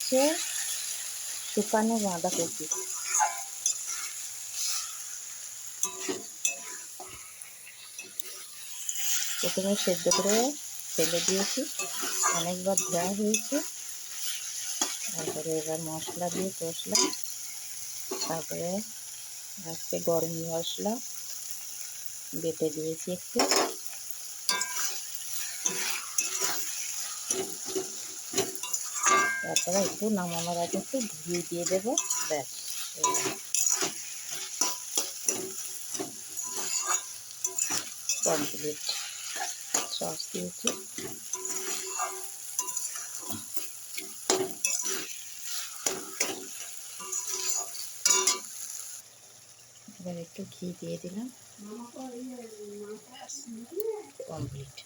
হচ্ছে শুকানো বাঁধাকপি। প্রথমে সেদ্ধ করে ফেলে দিয়েছি, অনেকবার ধোয়া হয়েছে। তারপরে এবার মশলা দিয়ে কষলাম, তারপরে আজকে গরম মশলা বেটে দিয়েছি একটু, তারপরে একটু নামানোর আগে একটু ঘি দিয়ে দেবো, ব্যাস কমপ্লিট। সস দিয়েছি, এবার একটু ঘি দিয়ে দিলাম, কমপ্লিট।